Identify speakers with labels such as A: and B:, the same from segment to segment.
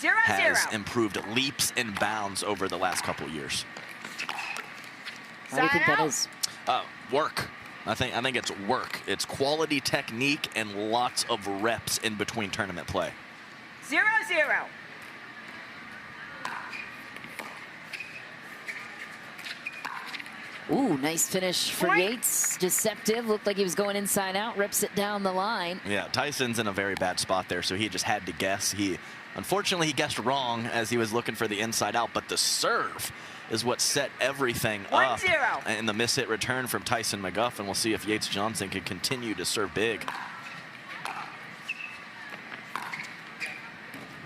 A: has improved leaps and bounds over the last couple years.
B: What do you think that is?
A: Work. I think it's work. It's quality technique and lots of reps in between tournament play.
C: 0-0.
B: Ooh, nice finish for Yates. Deceptive. Looked like he was going inside out. Rips it down the line.
A: Yeah, Tyson's in a very bad spot there, so he just had to guess. Unfortunately, he guessed wrong as he was looking for the inside out, but the serve is what set everything up.
C: 1-0.
A: And the miss-hit return from Tyson McGuffin. We'll see if Yates Johnson can continue to serve big.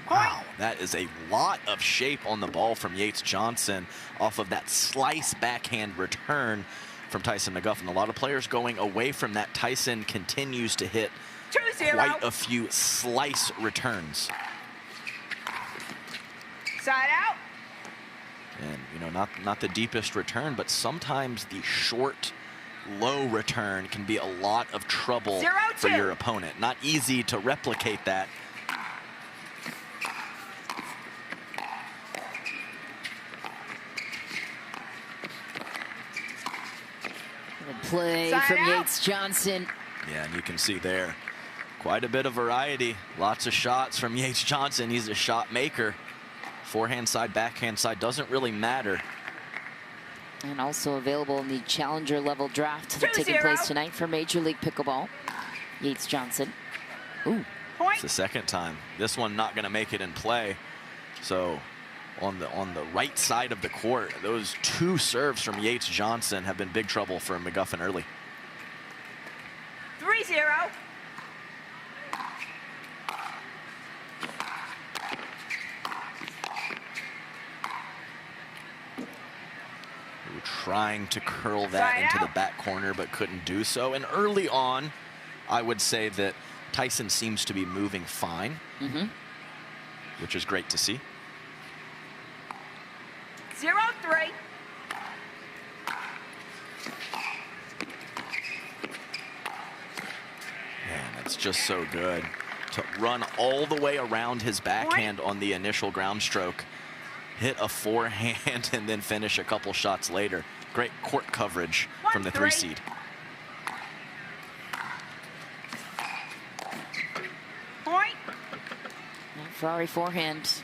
A: Wow, that is a lot of shape on the ball from Yates Johnson off of that slice backhand return from Tyson McGuffin. A lot of players going away from that. Tyson continues to hit
C: 2-0.
A: quite a few slice returns.
C: Side out.
A: And, you know, not the deepest return, but sometimes the short, low return can be a lot of trouble
C: 0-2.
A: for your opponent. Not easy to replicate that.
B: Play from Yates Johnson.
A: Yeah, and you can see there quite a bit of variety. Lots of shots from Yates Johnson. He's a shot maker. Forehand side, backhand side, doesn't really matter.
B: And also available in the challenger level draft taking place tonight for Major League Pickleball. Yates Johnson. Ooh.
A: It's the second time. This one not going to make it in play. So on the right side of the court, those two serves from Yates Johnson have been big trouble for McGuffin early.
C: 3-0.
A: Trying to curl that into the back corner, but couldn't do so. And early on, I would say that Tyson seems to be moving fine, which is great to see.
C: 0-3.
A: Man, that's just so good to run all the way around his backhand on the initial ground stroke, hit a forehand, and then finish a couple shots later. Great court coverage from the 3 seed.
C: Point.
B: Ferrari forehand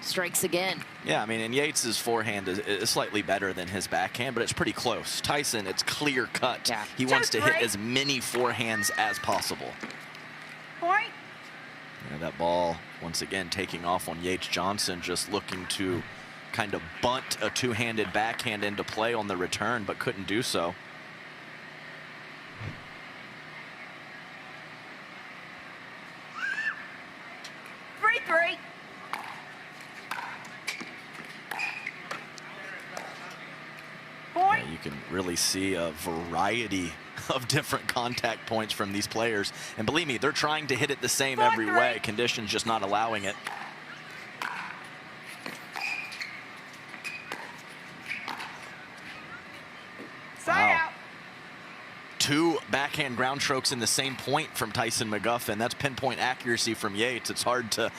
B: strikes again.
A: Yeah, I mean, and Yates's forehand is slightly better than his backhand, but it's pretty close. Tyson, it's clear cut.
B: Yeah.
A: He wants to hit as many forehands as possible.
C: Point.
A: Yeah, that ball, once again, taking off on Yates Johnson, just looking to kind of bunt a two-handed backhand into play on the return, but couldn't do so. Yeah, you can really see a variety of different contact points from these players. And believe me, they're trying to hit it the same every way. Conditions just not allowing it. Wow. 2 backhand ground strokes in the same point from Tyson McGuffin. That's pinpoint accuracy from Yates. It's hard to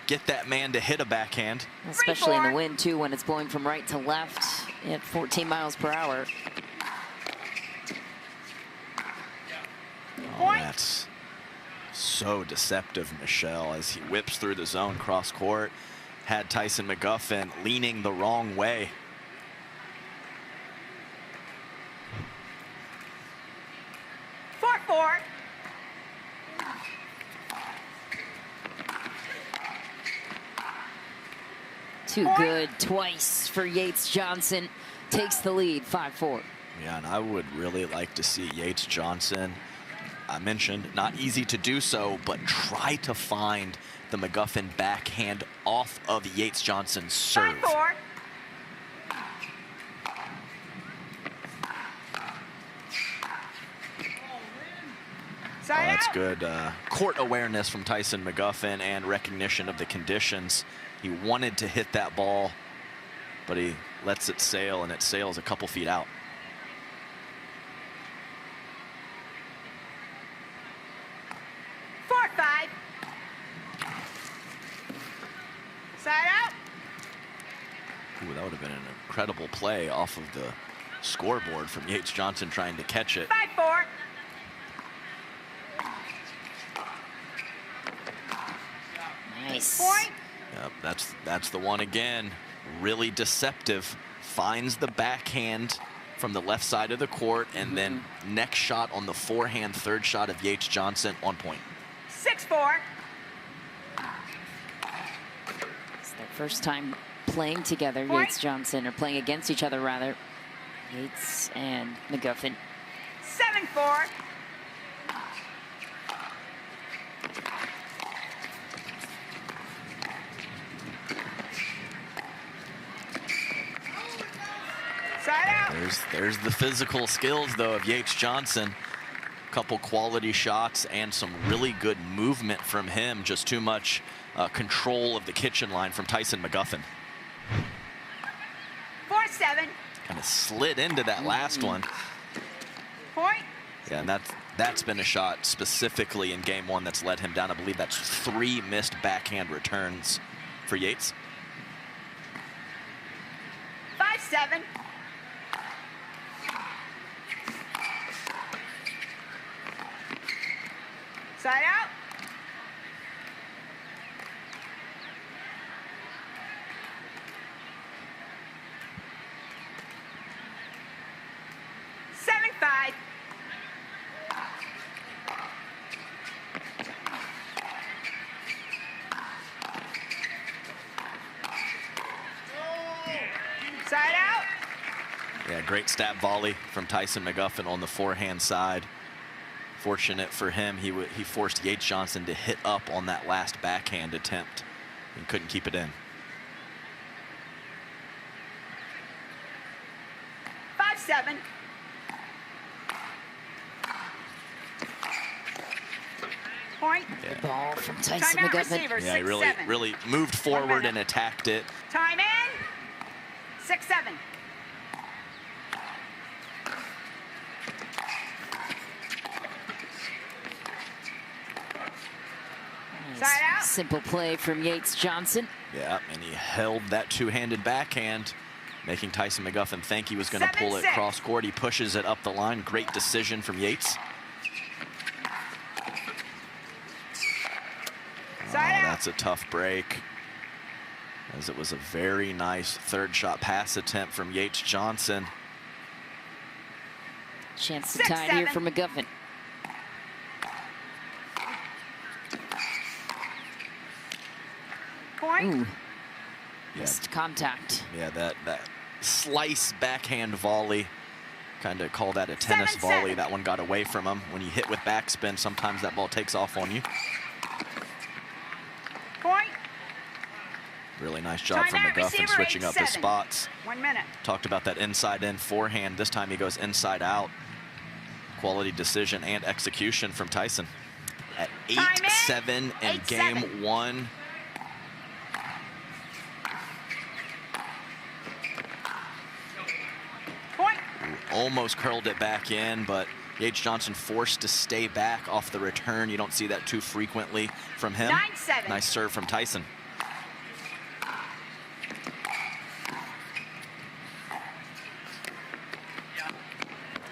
A: get that man to hit a backhand.
B: Especially in the wind, too, when it's blowing from right to left at 14 miles per hour.
A: Oh, that's so deceptive, Michelle, as he whips through the zone cross court. Had Tyson McGuffin leaning the wrong way.
B: Too good twice for Yates Johnson. Takes the lead, 5-4.
A: Yeah, and I would really like to see Yates Johnson, I mentioned, not easy to do so, but try to find the McGuffin backhand off of Yates Johnson's serve.
C: 5-4.
A: That's good court awareness from Tyson McGuffin and recognition of the conditions. He wanted to hit that ball, but he lets it sail, and it sails a couple feet out.
C: Side out.
A: Ooh, that would have been an incredible play off of the scoreboard from Yates Johnson trying to catch it.
C: 5-4.
B: Nice.
C: Point.
A: Yep, that's the one again. Really deceptive. Finds the backhand from the left side of the court, and then next shot on the forehand, third shot of Yates Johnson on point.
C: 6-4.
B: It's their first time playing together,
C: Point.
B: Yates Johnson, or playing against each other rather. Yates and McGuffin.
C: 7-4. Side out.
A: There's the physical skills though of Yates Johnson. Couple quality shots and some really good movement from him. Just too much control of the kitchen line from Tyson McGuffin.
C: 4-7.
A: Kind of slid into that last one.
C: Point.
A: Yeah, and that's been a shot specifically in game one that's led him down. I believe that's 3 missed backhand returns for Yates.
C: 5-7. Side out. Seven, 5. Side out.
A: Yeah, great stab volley from Tyson McGuffin on the forehand side. Fortunate for him, he forced Yates Johnson to hit up on that last backhand attempt and couldn't keep it in.
C: 5-7. Point.
A: Yeah,
B: Ball from Tyson
C: Timeout
B: McGuffin.
C: receiver.
A: yeah, he
C: 6-7.
A: really moved forward
C: minute.
A: and attacked it.
C: Time in. 6-7. Side out.
B: Simple play from Yates Johnson.
A: Yeah, and he held that two-handed backhand, making Tyson McGuffin think he was going to pull it
C: 7-6.
A: cross court. He pushes it up the line. Great decision from Yates.
C: Side out.
A: That's a tough break, as it was a very nice third shot pass attempt from Yates Johnson.
B: Chance to
C: 6-7.
B: tie it here for McGuffin.
C: Point.
B: Ooh,
A: Yeah,
B: missed contact.
A: yeah, that slice backhand volley, kind of call that a tennis
C: 7-7.
A: volley. That one got away from him. When you hit with backspin, sometimes that ball takes off on you.
C: Point.
A: Really nice job from
C: Timeout,
A: McGuffin
C: receiver,
A: switching up his
C: 8-7.
A: spots.
C: 1 minute.
A: Talked about that inside-in forehand. This time he goes inside out. Quality decision and execution from Tyson. At
C: Time in.
A: 8-7 in
C: 8-7.
A: game one.
C: Point.
A: Almost curled it back in, but Yates Johnson forced to stay back off the return. You don't see that too frequently from him.
C: 9-7.
A: Nice serve from Tyson.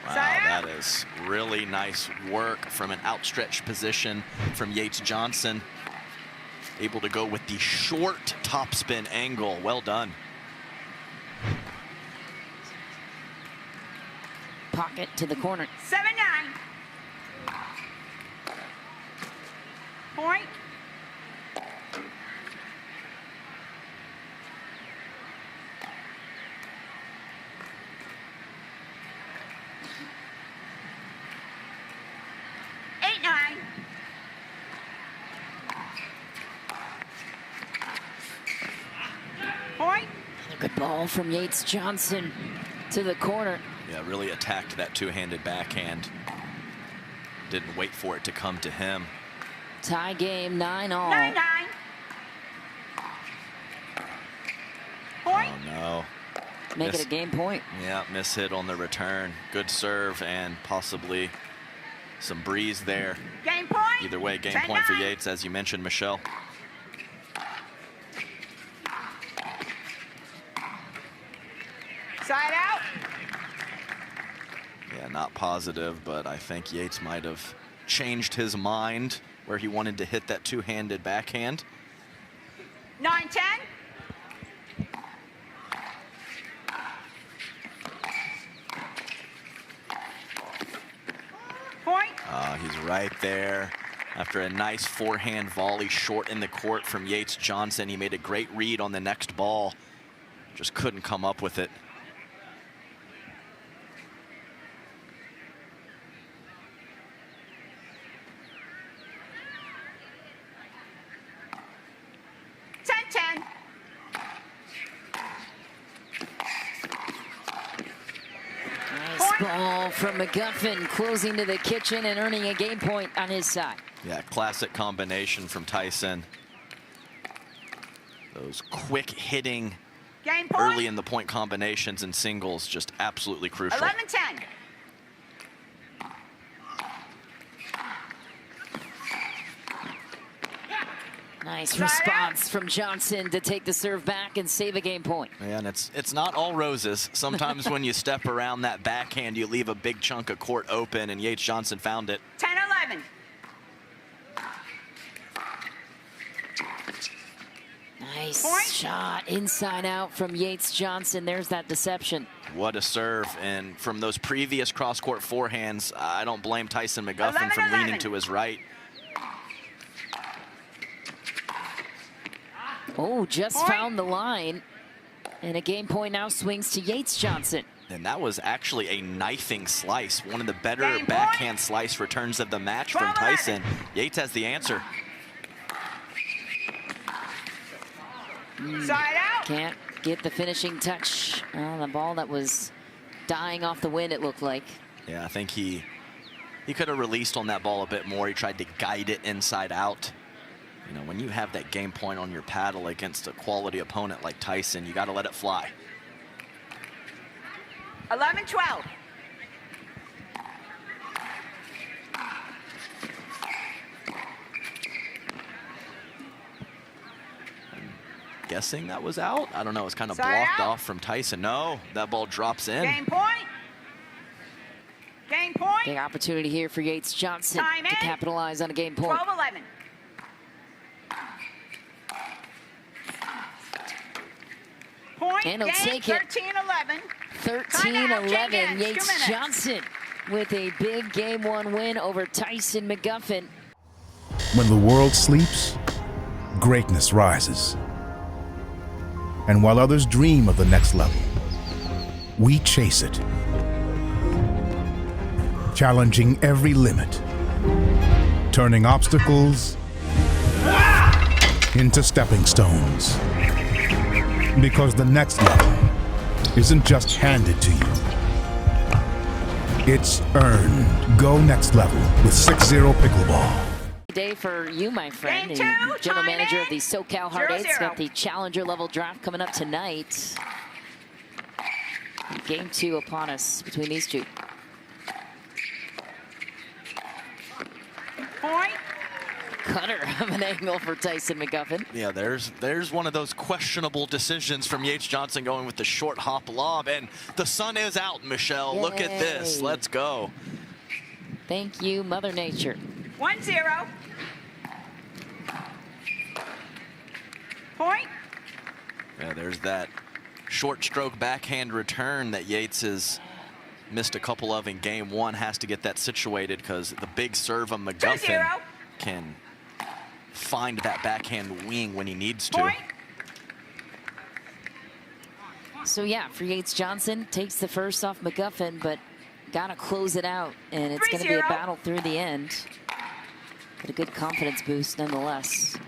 A: Wow,
C: Side out.
A: that is really nice work from an outstretched position from Yates Johnson. Able to go with the short topspin angle. Well done.
B: Pocket to the corner.
C: 7-9. Point. Point.
B: Good ball from Yates Johnson to the corner.
A: Yeah, really attacked that two-handed backhand. Didn't wait for it to come to him.
B: Tie game, 9-all.
C: 9-9. Point.
A: Oh, no.
B: Make
A: Yes.
B: it a game point.
A: Yeah, miss hit on the return. Good serve and possibly some breeze there.
C: Game point.
A: Either way, game
C: 10-9.
A: point for Yates, as you mentioned, Michelle.
C: Side out.
A: Yeah, not positive, but I think Yates might have changed his mind where he wanted to hit that two-handed backhand.
C: 9-10. Point.
A: He's right there. After a nice forehand volley short in the court from Yates Johnson, he made a great read on the next ball. Just couldn't come up with it.
B: Ball from McGuffin, closing to the kitchen and earning a game point on his side.
A: Yeah, classic combination from Tyson. Those quick hitting
C: Game point.
A: early in the point combinations and singles, just absolutely crucial.
C: 11-10.
B: Nice response from Johnson to take the serve back and save a game point.
A: Yeah, and it's not all roses. Sometimes when you step around that backhand, you leave a big chunk of court open, and Yates Johnson found it.
C: 10-11.
B: Nice
C: Point.
B: shot inside out from Yates Johnson. There's that deception.
A: What a serve. And from those previous cross-court forehands, I don't blame Tyson McGuffin from leaning to his right.
B: Oh, just
C: Point.
B: found the line. And a game point now swings to Yates Johnson.
A: And that was actually a knifing slice. One of the better
C: Game
A: backhand
C: point.
A: slice returns of the match from
C: 12-11.
A: Tyson. Yates has the answer.
C: Side out.
B: Can't get the finishing touch on the ball that was dying off the wind, it looked like.
A: Yeah, I think he could have released on that ball a bit more. He tried to guide it inside out. You know, when you have that game point on your paddle against a quality opponent like Tyson, you got to let it fly.
C: 11-12.
A: Guessing that was out. I don't know. It's kind of
C: Side
A: blocked
C: out.
A: off from Tyson. No, that ball drops in.
C: Game point. Game point.
B: Big opportunity here for Yates Johnson
C: Time
B: to
C: in.
B: capitalize on a game point.
C: 12-11. Point.
B: And he'll
C: Game.
B: take it.
C: 13-11.
B: 13-11,
C: Change, 2
B: Yates
C: minutes.
B: Johnson with a big game one win over Tyson McGuffin.
D: When the world sleeps, greatness rises. And while others dream of the next level, we chase it. Challenging every limit, turning obstacles into stepping stones. Because the next level isn't just handed to you, it's earned. Go next level with 6-0 Pickleball.
B: Day for you, my friend,
C: Game
B: the
C: two,
B: general
C: time
B: manager
C: in.
B: of the SoCal Hard
C: 0-0.
B: Eights. Got the challenger level draft coming up tonight. Game two upon us between these two.
C: Point.
B: Cutter of an angle for Tyson McGuffin.
A: Yeah, there's one of those questionable decisions from Yates Johnson going with the short hop lob, and the sun is out, Michelle.
B: Yay.
A: Look at this. Let's go.
B: Thank you, Mother Nature.
C: 1-0. Point.
A: Yeah, there's that short stroke backhand return that Yates has missed a couple of in game one. Has to get that situated because the big serve of McGuffin
C: 2-0.
A: can find that backhand wing when he needs to.
C: Point.
B: So yeah, for Yates Johnson, takes the first off McGuffin, but gotta close it out, and it's gonna be a
C: 3-0.
B: battle through the end. But a good confidence boost nonetheless.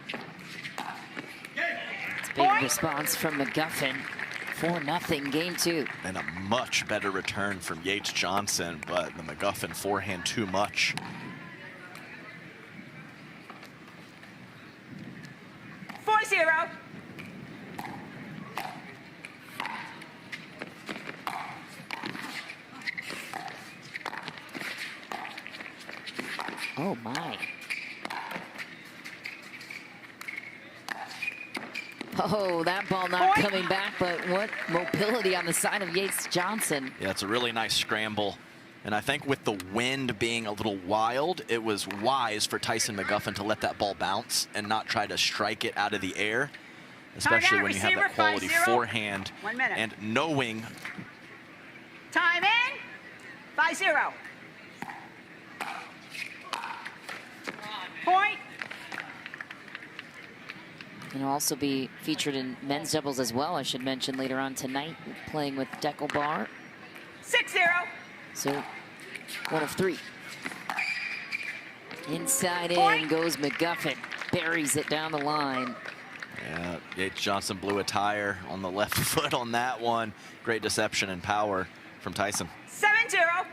B: It's a big
C: Point.
B: response from McGuffin. 4-0, game two.
A: And a much better return from Yates Johnson, but the McGuffin forehand too much.
C: 4-0.
B: Oh my. Oh, that ball not coming back, but what mobility on the side of Yates Johnson.
A: Yeah, it's a really nice scramble. And I think with the wind being a little wild, it was wise for Tyson McGuffin to let that ball bounce and not try to strike it out of the air, especially when you have that quality forehand.
C: 1 minute.
A: And knowing.
C: Time in. 5-0. Point.
B: And he'll also be featured in men's doubles as well, I should mention, later on tonight, playing with Pickleball.
C: 6-0.
B: So, 1 of 3. Inside
C: Point.
B: in goes McGuffin. Buries it down the line.
A: Yeah, Yates Johnson blew a tire on the left foot on that one. Great deception and power from Tyson.
C: 7-0.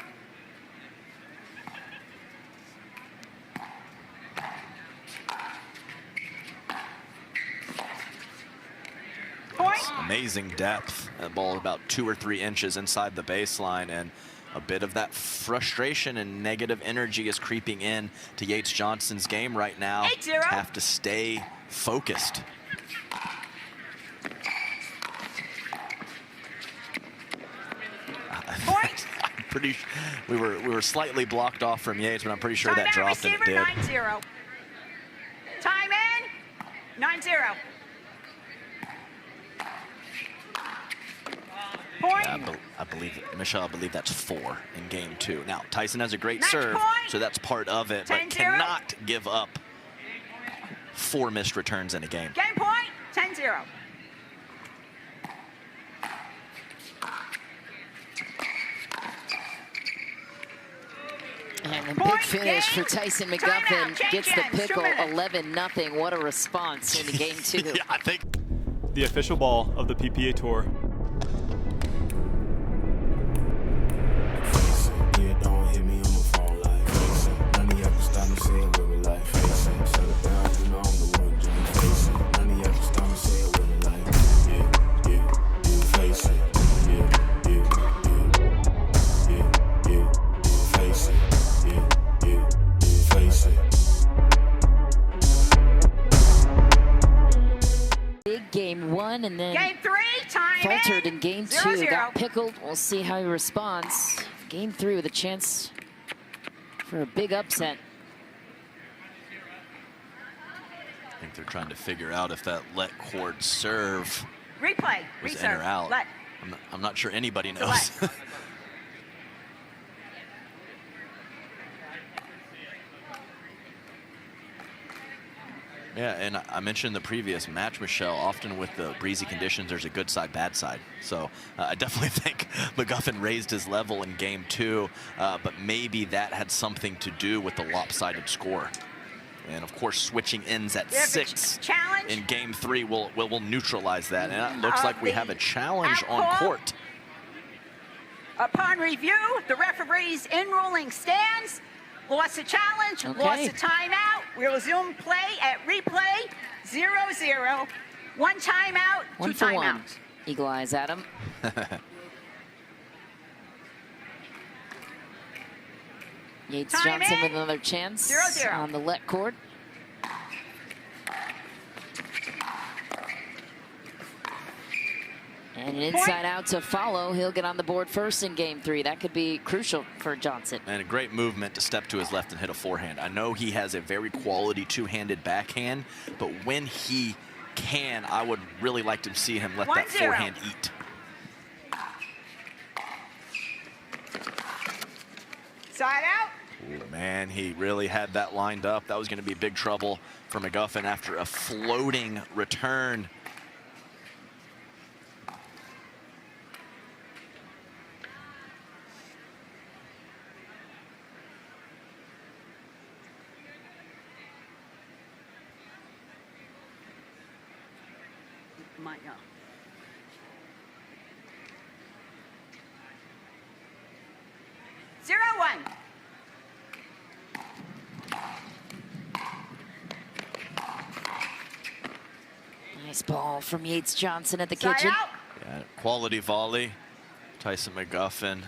C: Point.
A: Amazing depth. That ball about 2 or 3 inches inside the baseline, and a bit of that frustration and negative energy is creeping in to Yates Johnson's game right now.
C: 8-0.
A: Have to stay focused.
C: Point.
A: I'm pretty. We were slightly blocked off from Yates, but I'm pretty sure that
C: Timeout,
A: dropped and it
C: receiver,
A: did.
C: 9-0. Time in. 9-0. Point.
A: Yeah, I believe, Michelle, I believe that's 4 in game 2. Now, Tyson has a great
C: Match
A: serve,
C: point.
A: so that's part of it, but
C: 10-0.
A: cannot give up 4 missed returns in a game.
C: Game point. 10-0.
B: And a big
C: Point,
B: finish
C: game.
B: for Tyson
C: Timeout,
B: McGuffin.
C: change
B: Gets the
C: ends, 2
B: pickle
C: minutes.
B: 11-0. What a response in game 2.
A: Yeah, I think.
E: The official ball of the PPA Tour.
F: Yeah, don't hit me on my phone like face it. None of y'all can stop me saying where we like face it. Shut it down, you know I'm the one doing face it. None of y'all can stop me saying where we like face it. Face it. Face it.
B: Big game 1, and then
C: Game 3. Time
B: faltered in
C: in.
B: game 2.
C: 0-0.
B: Got pickled. We'll see how he responds. Game 3 with a chance for a big upset.
A: I think they're trying to figure out if that let cord serve
C: Replay.
A: was
C: Reserve.
A: in or out.
C: Let.
A: I'm not sure anybody
C: So
A: knows.
C: let.
A: Yeah, and I mentioned the previous match, Michelle, often with the breezy conditions, there's a good side, bad side. So I definitely think McGuffin raised his level in game 2, but maybe that had something to do with the lopsided score. And of course, switching ends at
C: If it's
A: 6
C: challenge.
A: in game 3 will neutralize that. And it looks like we have a challenge on
C: outcall.
A: court.
C: Upon review, the referee's in ruling stands. Lost the challenge,
B: Okay.
C: lost the timeout. We'll resume play at replay, 0-0. 1 timeout,
B: 1
C: 2
B: for 1.
C: timeouts.
B: Eagle eyes at him. Yates
C: Time
B: Johnson
C: in.
B: with another chance
C: 0-0.
B: on the let cord. And an inside out to follow. He'll get on the board first in game 3. That could be crucial for Johnson.
A: And a great movement to step to his left and hit a forehand. I know he has a very quality 2-handed backhand, but when he can, I would really like to see him let that
C: 1-0.
A: forehand eat.
C: Side out.
A: Ooh, man, he really had that lined up. That was going to be big trouble for McGuffin after a floating return.
C: Might go. Zero, 1.
B: Nice ball from Yates Johnson at the
C: Side
B: kitchen.
C: out.
A: Yeah, quality volley. Tyson McGuffin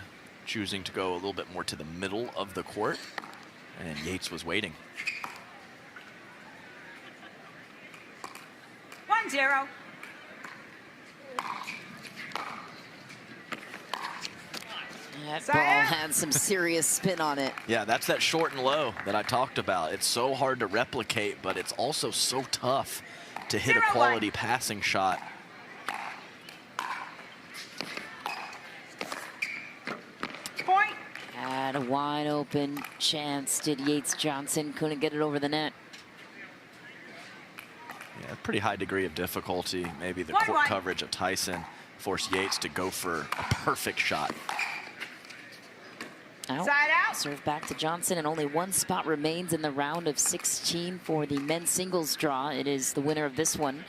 A: choosing to go a little bit more to the middle of the court, and Yates was waiting.
C: 1-0.
B: That
C: Side
B: ball
C: out.
B: had some serious spin on it.
A: Yeah, that's that short and low that I talked about. It's so hard to replicate, but it's also so tough to hit a
C: 0-1.
A: quality passing shot.
C: Point.
B: Had a wide open chance. Did Yates Johnson, couldn't get it over the net.
A: Yeah, pretty high degree of difficulty. Maybe the
C: 1-1.
A: court coverage of Tyson forced Yates to go for a perfect shot.
B: Out.
C: Side out.
B: Serve back to Johnson, and only one spot remains in the round of 16 for the men's singles draw. It is the winner of this one.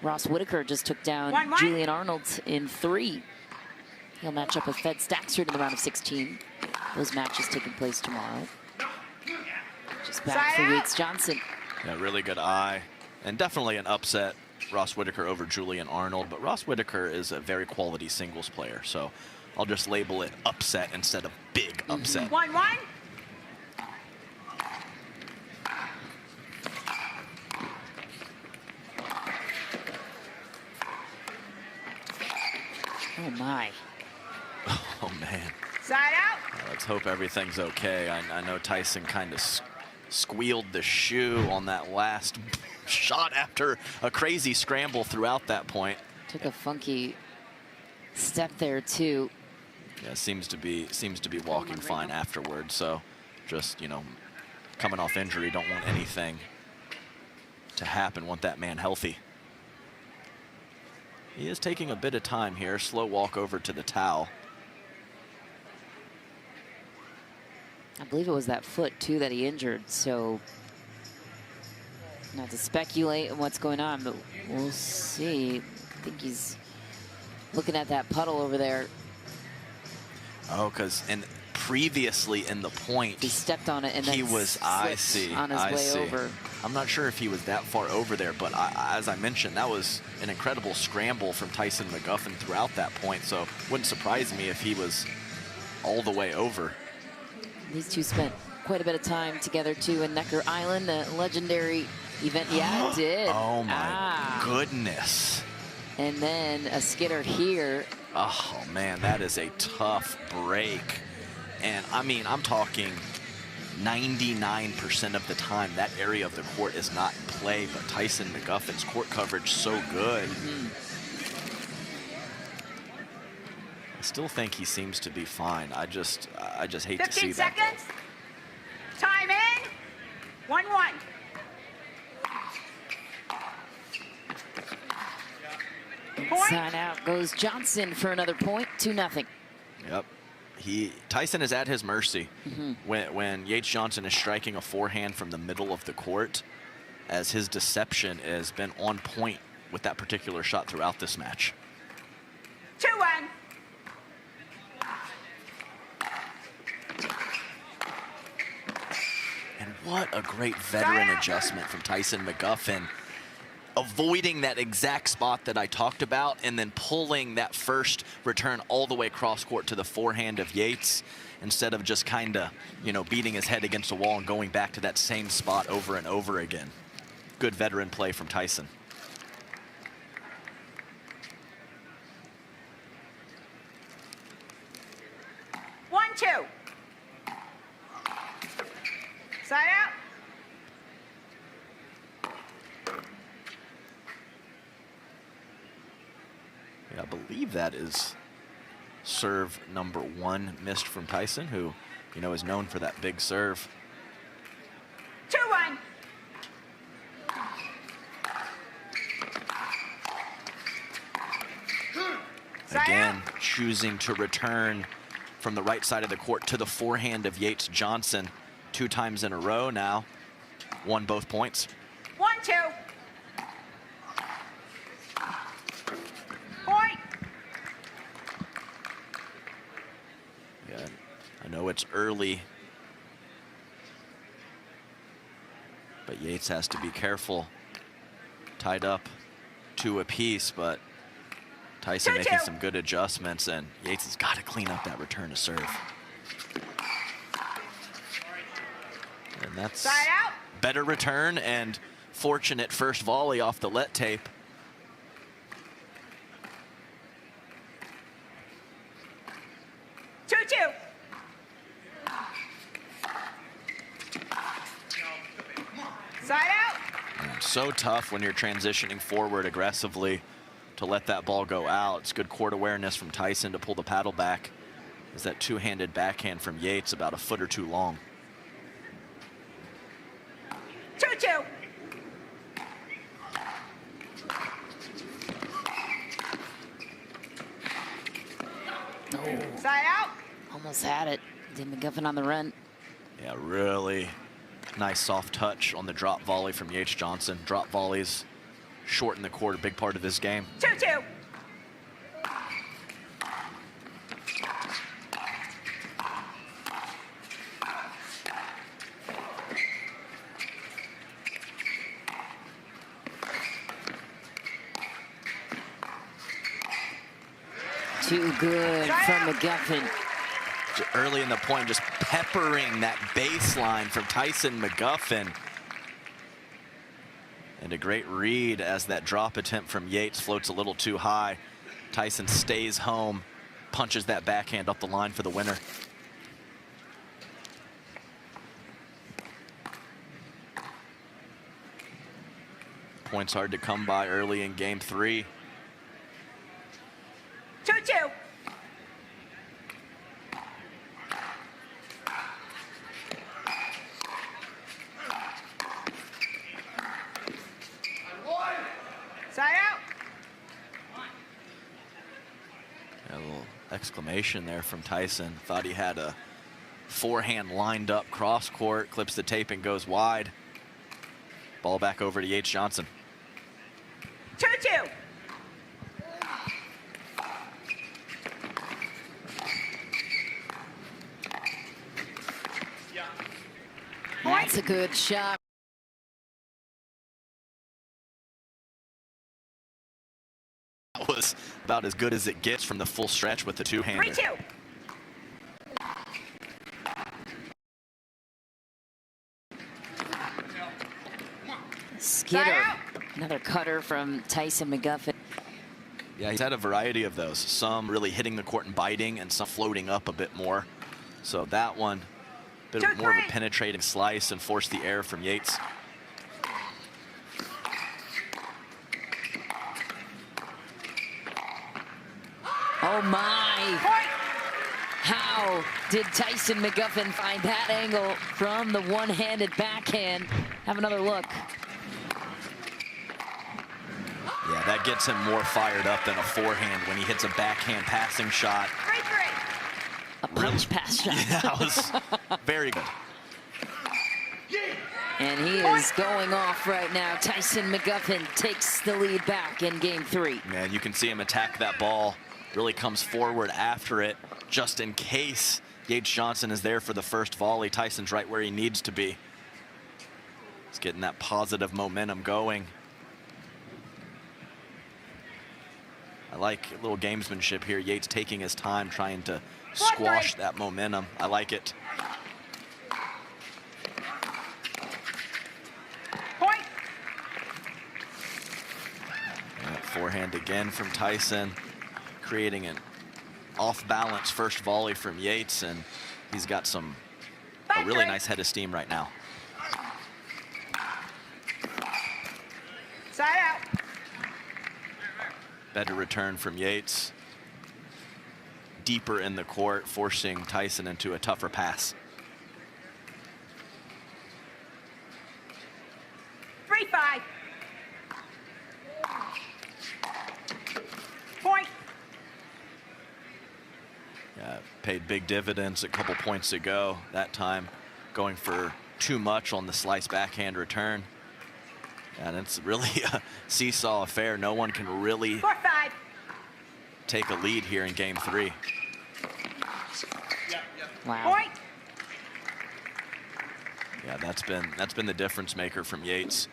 B: Ross Whitaker just took down
C: 1-1.
B: Julian Arnold in 3. He'll match up with Fed Staksrud in the round of 16. Those matches taking place tomorrow. Just back
C: Side
B: for
C: out.
B: Yates Johnson.
A: Yeah, really good eye. And definitely an upset, Ross Whitaker over Julian Arnold. But Ross Whitaker is a very quality singles player. So I'll just label it upset instead of big upset.
C: 1-1.
B: Oh my.
A: Oh, man.
C: Side out.
A: Let's hope everything's okay. I know Tyson kind of squealed the shoe on that last shot after a crazy scramble throughout that point.
B: Took a funky step there too.
A: Yeah, seems to be walking fine afterwards. So just, you know, coming off injury, don't want anything to happen. Want that man healthy. He is taking a bit of time here. Slow walk over to the towel.
B: I believe it was that foot too that he injured, so not to speculate on what's going on, but we'll see. I think he's looking at that puddle over there.
A: Oh, because previously in the point,
B: He stepped on it and then
A: he was, I see,
B: on his way over.
A: I'm not sure if he was that far over there, but as I mentioned, that was an incredible scramble from Tyson McGuffin throughout that point, so wouldn't surprise me if he was all the way over.
B: These two spent quite a bit of time together too in Necker Island, the legendary event. Yeah, it did.
A: Oh my goodness.
B: And then a skidder here.
A: Oh man, that is a tough break. And I mean, I'm talking 99% of the time that area of the court is not in play, but Tyson McGuffin's court coverage so good. I still think he seems to be fine. I just hate to see
C: 15
A: that.
C: seconds. Time in. 1-1. Point.
B: Sign out goes Johnson for another point, 2-0.
A: Yep. Tyson is at his mercy when Yates Johnson is striking a forehand from the middle of the court, as his deception has been on point with that particular shot throughout this match.
C: 2-1.
A: And what a great veteran adjustment from Tyson McGuffin, avoiding that exact spot that I talked about and then pulling that first return all the way across court to the forehand of Yates instead of just kind of, you know, beating his head against the wall and going back to that same spot over and over again. Good veteran play from Tyson.
C: One, two. Side out.
A: Yeah, I believe that is serve number 1 missed from Tyson, who, you know, is known for that big serve.
C: 2-1.
A: Again, choosing to return from the right side of the court to the forehand of Yates Johnson 2 times in a row now. Won both points.
C: 1-2. Point.
A: Yeah, I know it's early, but Yates has to be careful. Tied up 2 apiece, but Tyson
C: 2-2.
A: making some good adjustments, and Yates has got to clean up that return to serve. And that's
C: Side out.
A: better return and fortunate first volley off the let tape.
C: Two, two.
A: so tough when you're transitioning forward aggressively to let that ball go out. It's good court awareness from Tyson to pull the paddle back. Is that two-handed backhand from Yates about a foot or two long.
C: 2-2.
B: Oh,
C: Side out.
B: almost had it. Did McGuffin on the run.
A: Yeah, really nice soft touch on the drop volley from Yates Johnson. Drop volleys short in the court, a big part of his game.
C: 2-2.
B: Too good from McGuffin.
A: Early in the point, just peppering that baseline from Tyson McGuffin. And a great read as that drop attempt from Yates floats a little too high. Tyson stays home, punches that backhand up the line for the winner. Points hard to come by early in game 3.
C: 2-2. Side out.
A: A little exclamation there from Tyson. Thought he had a forehand lined up cross court, clips the tape and goes wide. Ball back over to Yates Johnson.
C: 2-2.
B: That's a good shot.
A: That was about as good as it gets from the full stretch with the two-hander.
C: 3-2.
B: Skitter. Another cutter from Tyson McGuffin.
A: Yeah, he's had a variety of those. Some really hitting the court and biting, and some floating up a bit more. So that one, a bit more of a penetrating slice and forced the air from Yates.
B: Oh my! How did Tyson McGuffin find that angle from the one-handed backhand? Have another look.
A: Yeah, that gets him more fired up than a forehand when he hits a backhand passing shot.
C: 3-3.
B: A punch pass shot.
A: Yeah, that was very good.
B: And he is going off right now. Tyson McGuffin takes the lead back in game 3.
A: Man, you can see him attack that ball. Really comes forward after it, just in case Yates Johnson is there for the first volley. Tyson's right where he needs to be. He's getting that positive momentum going. I like a little gamesmanship here. Yates taking his time, trying to squash that momentum. I like it.
C: Point.
A: That forehand again from Tyson, creating an off-balance first volley from Yates, and he's got a really nice head of steam right now.
C: Side out.
A: Better return from Yates. Deeper in the court, forcing Tyson into a tougher pass.
C: 3-5. Point.
A: Yeah, paid big dividends a couple points ago. That time going for too much on the slice backhand return. And it's really a seesaw affair. No one can really
C: 4-5.
A: take a lead here in game 3.
B: Wow.
C: Point.
A: Yeah, that's been the difference maker from Yates.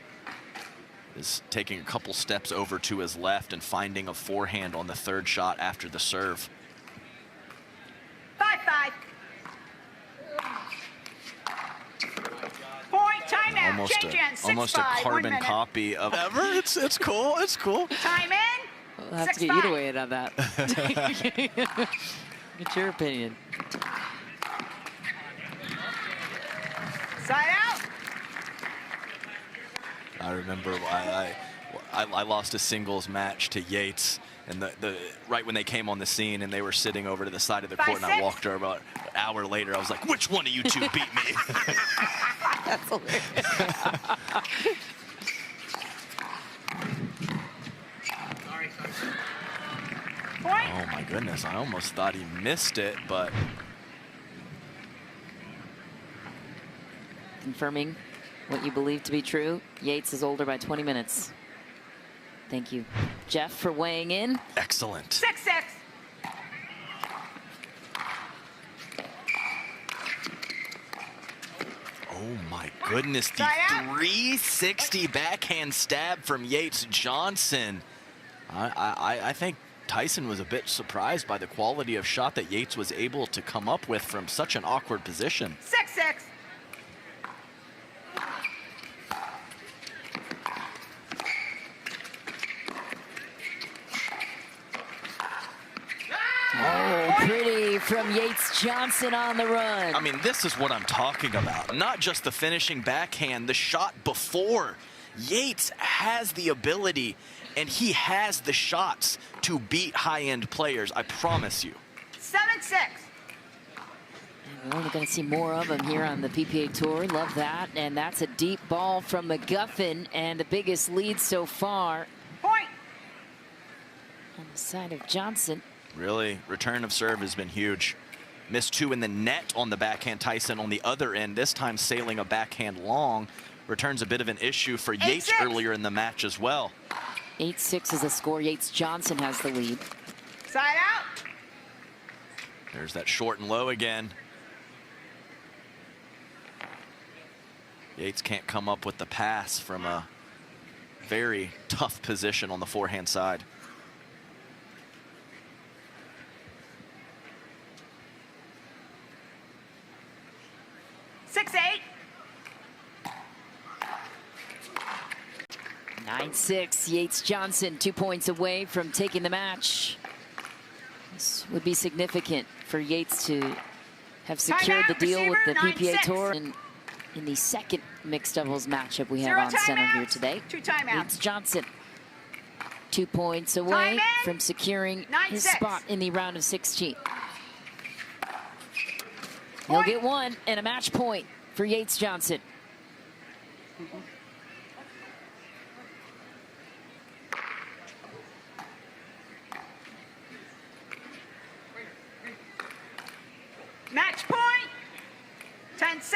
A: Is taking a couple steps over to his left and finding a forehand on the third shot after the serve.
C: 5-5. Point. Timeout. Change in. 6-5.
A: Almost a
C: 1
A: carbon
C: minute.
A: copy of ever. It's cool. It's cool.
C: Time in.
B: We'll have to get you to weigh in on that. Get your opinion.
C: Side out.
A: remember I lost a singles match to Yates, and right when they came on the scene and they were sitting over to the side of the court, and I walked over about an hour later. I was like, "Which one of you two beat me?"
B: That's hilarious.
A: Oh my goodness, I almost thought he missed it, but
B: Confirming what you believe to be true, Yates is older by 20 minutes. Thank you, Jeff, for weighing in.
A: excellent.
C: 6-6.
A: Oh my goodness, the 360 backhand stab from Yates Johnson. I think Tyson was a bit surprised by the quality of shot that Yates was able to come up with from such an awkward position.
C: 6-6.
B: Oh, pretty from Yates Johnson on the run.
A: I mean, this is what I'm talking about. Not just the finishing backhand, the shot before. Yates has the ability, and he has the shots to beat high-end players, I promise you.
C: 7-6.
B: We're only going to see more of him here on the PPA Tour. Love that. And that's a deep ball from McGuffin, and the biggest lead so far
C: Point.
B: on the side of Johnson.
A: Really, return of serve has been huge. Missed two in the net on the backhand. Tyson on the other end, this time sailing a backhand long. Returns a bit of an issue for Yates
C: 8-6.
A: earlier in the match as well.
B: 8-6 is the score. Yates Johnson has the lead.
C: Side out.
A: There's that short and low again. Yates can't come up with the pass from a very tough position on the forehand side.
C: 6-8.
B: 9-6, Yates Johnson 2 points away from taking the match. This would be significant for Yates to have secured the deal with the PPA Tour in the second mixed doubles matchup we have on center here today.
C: 2 timeouts.
B: Yates Johnson 2 points away from securing his
C: 9-6.
B: spot in the round of 16. He'll get one and a match point for Yates Johnson.
C: Match point. 10-6.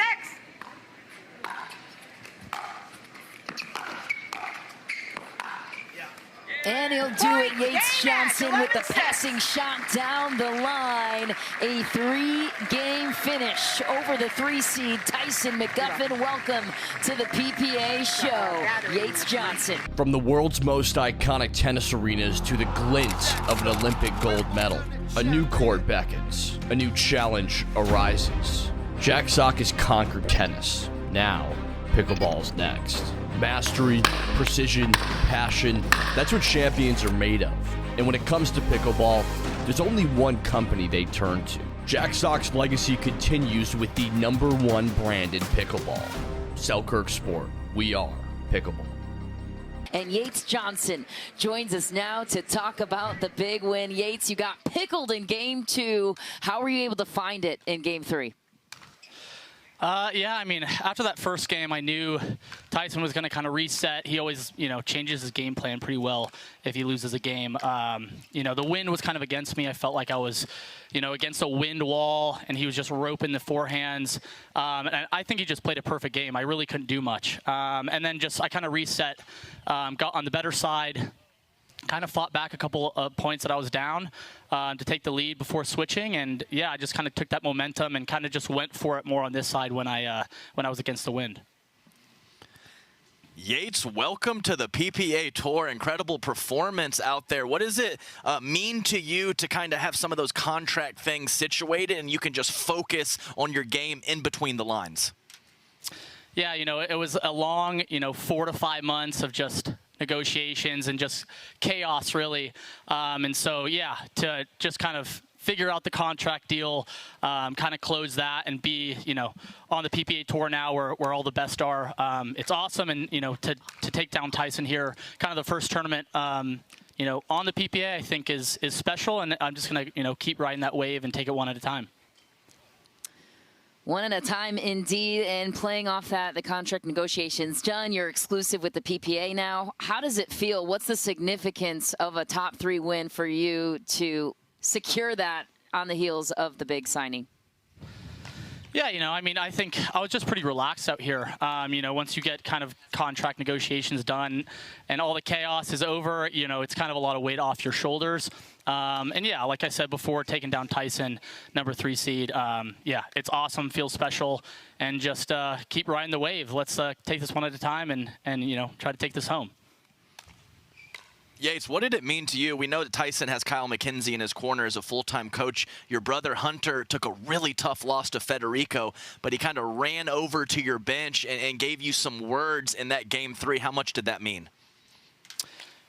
B: And he'll do it, Yates Johnson with the passing shot down the line. A 3-game finish over the 3 seed. Tyson McGuffin, welcome to the PPA show. Yates Johnson.
G: From the world's most iconic tennis arenas to the glint of an Olympic gold medal, a new court beckons, a new challenge arises. Jack Sock has conquered tennis. Now, pickleball's next. Mastery, precision, passion, that's what champions are made of. And when it comes to pickleball, there's only one company they turn to. Jack Sock's legacy continues with the #1 brand in pickleball. Selkirk Sport, we are pickleball.
B: And Yates Johnson joins us now to talk about the big win. Yates, you got pickled in game 2. How were you able to find it in game 3?
H: Yeah, I mean, after that first game, I knew Tyson was going to kind of reset. He always, changes his game plan pretty well if he loses a game. The wind was kind of against me. I felt like I was, against a wind wall, and he was just roping the forehands. And I think he just played a perfect game. I really couldn't do much. And then I kind of reset, got on the better side, kind of fought back a couple of points that I was down to take the lead before switching, and yeah, I just kind of took that momentum and kind of just went for it more on this side when I was against the wind.
A: Yates, welcome to the PPA Tour. Incredible performance out there. What does it mean to you to kind of have some of those contract things situated and you can just focus on your game in between the lines?
H: Yeah, it was a long, 4 to 5 months of just negotiations and just chaos, really. And so, yeah, to just kind of figure out the contract deal, kind of close that, and be, on the PPA Tour now where all the best are. It's awesome, and, to take down Tyson here, kind of the first tournament, on the PPA, I think is special, and I'm just going to, keep riding that wave and take it one at a time.
B: One at a time, indeed, and playing off that, the contract negotiations. John, you're exclusive with the PPA now. How does it feel? What's the significance of a top 3 win for you to secure that on the heels of the big signing?
H: Yeah, I think I was just pretty relaxed out here. Once you get kind of contract negotiations done and all the chaos is over, it's kind of a lot of weight off your shoulders. And yeah, like I said before, taking down Tyson, number 3 seed. Yeah, it's awesome, feels special, and just keep riding the wave. Let's take this one at a time and try to take this home.
A: Yates, what did it mean to you? We know that Tyson has Kyle McKenzie in his corner as a full-time coach. Your brother Hunter took a really tough loss to Federico, but he kind of ran over to your bench and gave you some words in that Game 3. How much did that mean?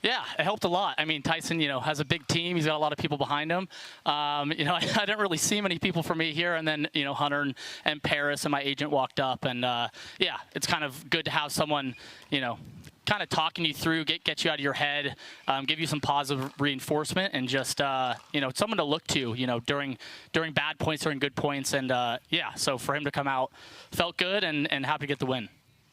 H: Yeah, it helped a lot. I mean, Tyson, has a big team. He's got a lot of people behind him. I didn't really see many people for me here. And then, Hunter and Paris and my agent walked up. And, yeah, it's kind of good to have someone, kind of talking you through, get you out of your head, give you some positive reinforcement, and just, someone to look to, during bad points, during good points. And, yeah, so for him to come out, felt good and happy to get the win.